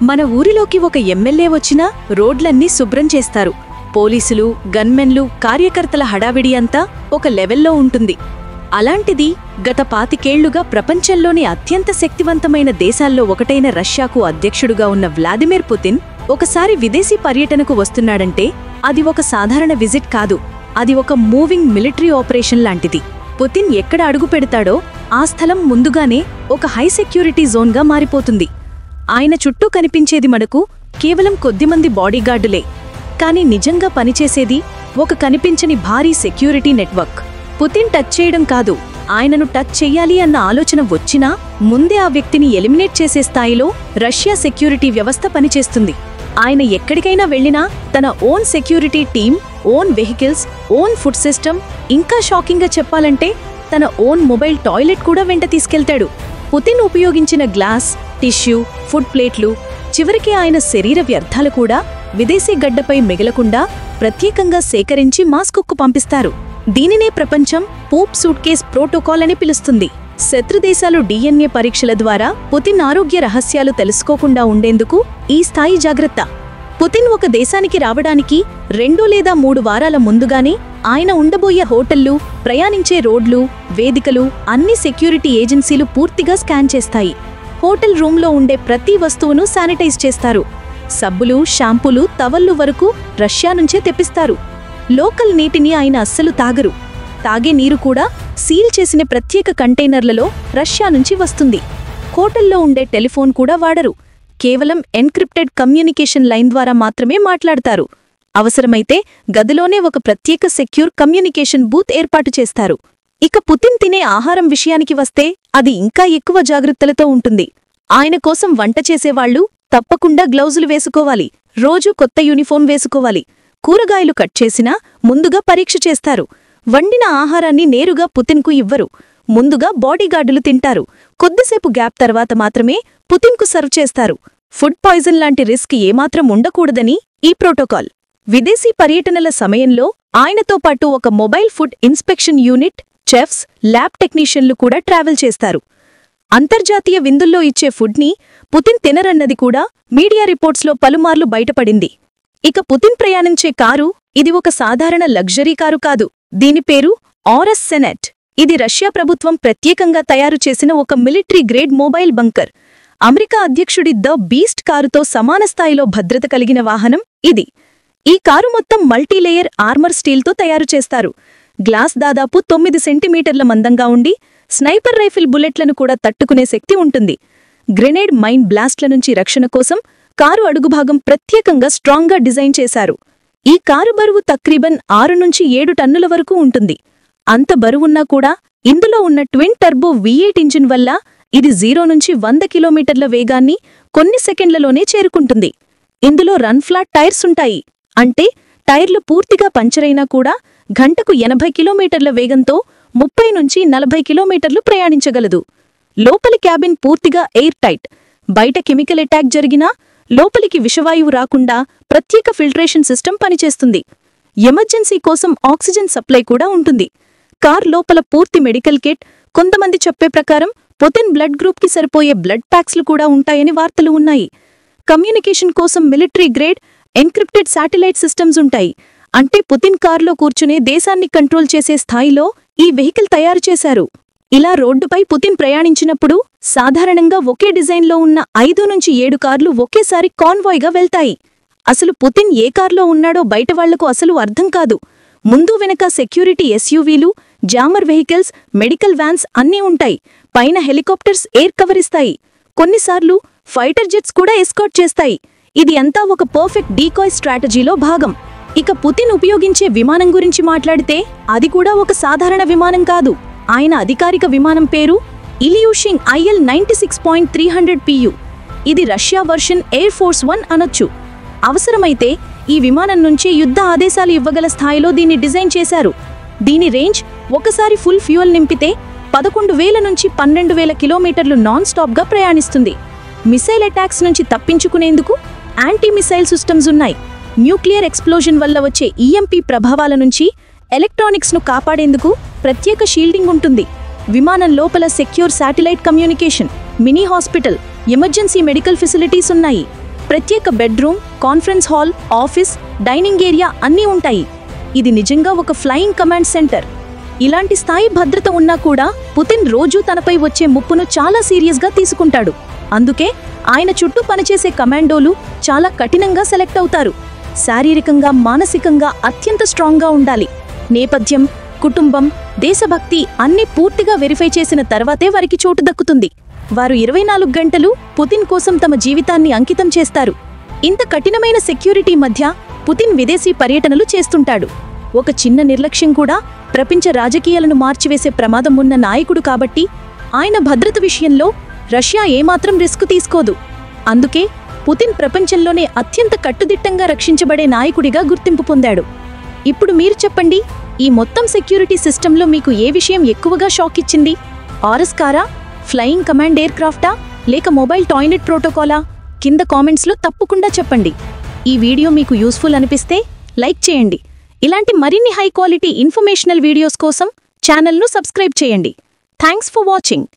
మన ఊరిలోకి ఒక ఎమ్మెల్యే వచ్చినా రోడ్లన్నీ శుభ్రం చేస్తారు. పోలీసులు, గన్మెన్లు, కార్యకర్తల హడావిడి అంతా ఒక లెవెల్లో ఉంటుంది. అలాంటిది గత 25 ఏళ్లుగా ప్రపంచంలోని అత్యంత శక్తివంతమైన దేశాల్లో ఒకటైన రష్యాకు అధ్యక్షుడుగా ఉన్న వ్లాదిమిర్ పుతిన్ ఒకసారి విదేశీ పర్యటనకు వస్తున్నాడంటే అది ఒక సాధారణ విజిట్ కాదు, అది ఒక మూవింగ్ మిలిటరీ ఆపరేషన్ లాంటిది. పుతిన్ ఎక్కడ అడుగు పెడతాడో ఆ స్థలం ముందుగానే ఒక హై సెక్యూరిటీ జోన్గా మారిపోతుంది. ఆయన చుట్టూ కనిపించేది మనకు కేవలం కొద్దిమంది బాడీగార్డులే, కానీ నిజంగా పనిచేసేది ఒక కనిపించని భారీ సెక్యూరిటీ నెట్వర్క్. పుతిన్ టచ్ చేయడం కాదు, ఆయనను టచ్ చెయ్యాలి అన్న ఆలోచన వచ్చినా ముందే ఆ వ్యక్తిని ఎలిమినేట్ చేసే స్థాయిలో రష్యా సెక్యూరిటీ వ్యవస్థ పనిచేస్తుంది. ఆయన ఎక్కడికైనా వెళ్లినా తన own security team, own vehicles, own food system, ఇంకా షాకింగ్గా చెప్పాలంటే తన ఓన్ మొబైల్ టాయిలెట్ కూడా వెంట తీసుకెళ్తాడు. పుతిన్ ఉపయోగించిన గ్లాస్, టిష్యూ, ఫుడ్ ప్లేట్లు, చివరికి ఆయన శరీర వ్యర్థాలు కూడా విదేశీ గడ్డపై మిగలకుండా ప్రత్యేకంగా సేకరించి మాస్కోకు పంపిస్తారు. దీనినే ప్రపంచం పోప్ సూట్ కేస్ ప్రోటోకాల్ అని పిలుస్తుంది. శత్రుదేశాలు DNA పరీక్షల ద్వారా పుతిన్ ఆరోగ్య రహస్యాలు తెలుసుకోకుండా ఉండేందుకు ఈ స్థాయి జాగ్రత్త. పుతిన్ ఒక దేశానికి రావడానికి 2 లేదా 3 వారాల ముందుగానే ఆయన ఉండబోయే హోటళ్లు, ప్రయాణించే రోడ్లు, వేదికలు అన్ని సెక్యూరిటీ ఏజెన్సీలు పూర్తిగా స్కాన్ చేస్తాయి. హోటల్ రూంలో ఉండే ప్రతి వస్తువును శానిటైజ్ చేస్తారు. సబ్బులు, షాంపూలు, టవళ్లు వరకు రష్యా నుంచే తెప్పిస్తారు. లోకల్ నీటిని ఆయన అస్సలు తాగరు. తాగే నీరు కూడా సీల్ చేసిన ప్రత్యేక కంటైనర్లలో రష్యా నుంచి వస్తుంది. హోటల్లో ఉండే టెలిఫోన్ కూడా వాడరు. కేవలం ఎన్క్రిప్టెడ్ కమ్యూనికేషన్ లైన్ ద్వారా మాత్రమే మాట్లాడతారు. అవసరమైతే గదిలోనే ఒక ప్రత్యేక సెక్యూర్ కమ్యూనికేషన్ బూత్ ఏర్పాటు చేస్తారు. ఇక పుతిన్ తినే ఆహారం విషయానికి వస్తే అది ఇంకా ఎక్కువ జాగ్రత్తలతో ఉంటుంది. ఆయన కోసం వంట చేసేవాళ్లు తప్పకుండా గ్లౌజులు వేసుకోవాలి, రోజూ కొత్త యూనిఫామ్ వేసుకోవాలి. కూరగాయలు కట్ చేసినా ముందుగా పరీక్ష చేస్తారు. వండిన ఆహారాన్ని నేరుగా పుతిన్కు ఇవ్వరు. ముందుగా బాడీగార్డులు తింటారు. కొద్దిసేపు గ్యాప్ తర్వాత మాత్రమే పుతిన్కు సర్వ్ చేస్తారు. ఫుడ్ పాయిజన్ లాంటి రిస్క్ ఏమాత్రం ఉండకూడదని ఈ ప్రోటోకాల్. విదేశీ పర్యటనల సమయంలో ఆయనతో పాటు ఒక mobile food inspection unit, chefs, lab టెక్నీషియన్లు కూడా ట్రావెల్ చేస్తారు. అంతర్జాతీయ విందుల్లో ఇచ్చే ఫుడ్ని పుతిన్ తినరన్నది కూడా మీడియా రిపోర్ట్స్లో పలుమార్లు బయటపడింది. ఇక పుతిన్ ప్రయాణించే కారు ఇది ఒక సాధారణ లగ్జరీ కారు కాదు. దీని పేరు ఆరస్ సెనెట్. ఇది రష్యా ప్రభుత్వం ప్రత్యేకంగా తయారు చేసిన ఒక military grade mobile bunker. America అధ్యక్షుడి ద బీస్ట్ కారుతో సమాన స్థాయిలో భద్రత కలిగిన వాహనం ఇది. ఈ కారు మొత్తం మల్టీలేయర్ ఆర్మర్ స్టీల్తో తయారు చేస్తారు. గ్లాస్ దాదాపు 9 సెంటీమీటర్ల మందంగా ఉండి స్నైపర్ రైఫిల్ బుల్లెట్లను కూడా తట్టుకునే శక్తి ఉంటుంది. గ్రెనేడ్, మైన్ బ్లాస్ట్ల నుంచి రక్షణ కోసం కారు అడుగుభాగం ప్రత్యేకంగా స్ట్రాంగ్గా డిజైన్ చేశారు. ఈ కారు బరువు తక్రీబన్ 6 నుంచి 7 టన్నుల వరకు ఉంటుంది. అంత బరువున్నా కూడా ఇందులో ఉన్న ట్విన్ టర్బో V8 ఇంజిన్ వల్ల ఇది 0 నుంచి 100 కిలోమీటర్ల వేగాన్ని కొన్ని సెకండ్లలోనే చేరుకుంటుంది. ఇందులో రన్ ఫ్లాట్ టైర్స్ ఉంటాయి. అంటే టైర్లు పూర్తిగా పంచరైనా కూడా గంటకు 80 కిలోమీటర్ల వేగంతో 30 నుంచి 40 కిలోమీటర్లు ప్రయాణించగలదు. లోపలి క్యాబిన్ పూర్తిగా ఎయిర్ టైట్. బయట కెమికల్ అటాక్ జరిగినా లోపలికి విషవాయువు రాకుండా ప్రత్యేక ఫిల్ట్రేషన్ సిస్టమ్ పనిచేస్తుంది. ఎమర్జెన్సీ కోసం ఆక్సిజన్ సప్లై కూడా ఉంటుంది. కార్ లోపల పూర్తి మెడికల్ కిట్, కొంతమంది చెప్పే ప్రకారం పుతిన్ బ్లడ్ గ్రూప్కి సరిపోయే బ్లడ్ ప్యాక్స్లు కూడా ఉంటాయని వార్తలు ఉన్నాయి. కమ్యూనికేషన్ కోసం military grade encrypted satellite systems ఉంటాయి. అంటే పుతిన్ కార్లో కూర్చునే దేశాన్ని కంట్రోల్ చేసే స్థాయిలో ఈ వెహికల్ తయారు చేశారు. ఇలా రోడ్డుపై పుతిన్ ప్రయాణించినప్పుడు సాధారణంగా ఒకే డిజైన్లో ఉన్న 5 నుంచి 7 కార్లు ఒకేసారి కాన్వాయ్గా వెళ్తాయి. అసలు పుతిన్ ఏ కార్లో ఉన్నాడో బయటవాళ్లకు అసలు అర్థం కాదు. ముందు వెనక సెక్యూరిటీ SUVలు, జామర్ వెహికల్స్, మెడికల్ వ్యాన్స్ అన్నీ ఉంటాయి. పైన హెలికాప్టర్స్ ఎయిర్ కవర్ ఇస్తాయి. కొన్నిసార్లు ఫైటర్ జెట్స్ కూడా ఎస్కార్ట్ చేస్తాయి. ఇది అంతా ఒక పర్ఫెక్ట్ డీకాయ్ స్ట్రాటజీలో భాగం. ఇక పుతిన్ ఉపయోగించే విమానం గురించి మాట్లాడితే అది కూడా ఒక సాధారణ విమానం కాదు. ఆయన అధికారిక విమానం పేరు ఇలియూషిన్ IL-96.300 PU. ఇది రష్యా వర్షన్ ఎయిర్ ఫోర్స్ 1 అనొచ్చు. అవసరమైతే ఈ విమానం నుంచి యుద్ధ ఆదేశాలు ఇవ్వగల స్థాయిలో దీన్ని డిజైన్ చేశారు. దీని రేంజ్ ఒకసారి ఫుల్ ఫ్యూయల్ నింపితే 11,000 నుంచి 12,000 కిలోమీటర్లు నాన్ స్టాప్గా ప్రయాణిస్తుంది. మిసైల్ అటాక్స్ నుంచి తప్పించుకునేందుకు యాంటీ మిసైల్ సిస్టమ్స్ ఉన్నాయి. న్యూక్లియర్ ఎక్స్ప్లోజన్ వల్ల వచ్చే EMP ప్రభావాల నుంచి ఎలక్ట్రానిక్స్ను కాపాడేందుకు ప్రత్యేక షీల్డింగ్ ఉంటుంది. విమానం లోపల secure satellite communication, mini hospital, emergency medical facilities ఉన్నాయి. ప్రత్యేక bedroom, conference hall, office, dining area అన్నీ ఉంటాయి. ఇది నిజంగా ఒక ఫ్లయింగ్ కమాండ్ సెంటర్. ఇలాంటి స్థాయి భద్రత ఉన్నా కూడా పుతిన్ రోజూ తనపై వచ్చే ముప్పును చాలా సీరియస్గా తీసుకుంటాడు. అందుకే ఆయన చుట్టూ పనిచేసే కమాండోలు చాలా కఠినంగా సెలెక్ట్ అవుతారు. శారీరకంగా, మానసికంగా అత్యంత స్ట్రాంగ్గా ఉండాలి. నేపథ్యం, కుటుంబం, దేశభక్తి అన్నీ పూర్తిగా వెరిఫై చేసిన తర్వాతే వారికి చోటు దక్కుతుంది. వారు 24 గంటలు పుతిన్ కోసం తమ జీవితాన్ని అంకితం చేస్తారు. ఇంత కఠినమైన సెక్యూరిటీ మధ్య పుతిన్ విదేశీ పర్యటనలు చేస్తుంటాడు. ఒక చిన్న నిర్లక్ష్యం కూడా ప్రపంచ రాజకీయాలను మార్చివేసే ప్రమాదం ఉన్న నాయకుడు కాబట్టి ఆయన భద్రత విషయంలో రష్యా ఏమాత్రం రిస్క్ తీసుకోదు. అందుకే పుతిన్ ప్రపంచంలోనే అత్యంత కట్టుదిట్టంగా రక్షించబడే నాయకుడిగా గుర్తింపు పొందాడు. ఇప్పుడు మీరు చెప్పండి, ఈ మొత్తం సెక్యూరిటీ సిస్టంలో మీకు ఏ విషయం ఎక్కువగా షాక్ ఇచ్చింది? ఆర్ఎస్ కారా, ఫ్లయింగ్ కమాండ్ ఎయిర్ క్రాఫ్టా, లేక మొబైల్ టాయిలెట్ ప్రోటోకాలా? కింద కామెంట్స్లో తప్పకుండా చెప్పండి. ఈ వీడియో మీకు యూస్ఫుల్ అనిపిస్తే లైక్ చేయండి. ఇలాంటి మరిన్ని హై క్వాలిటీ ఇన్ఫర్మేషనల్ వీడియోస్ కోసం ఛానల్ను సబ్స్క్రైబ్ చేయండి. Thanks for watching.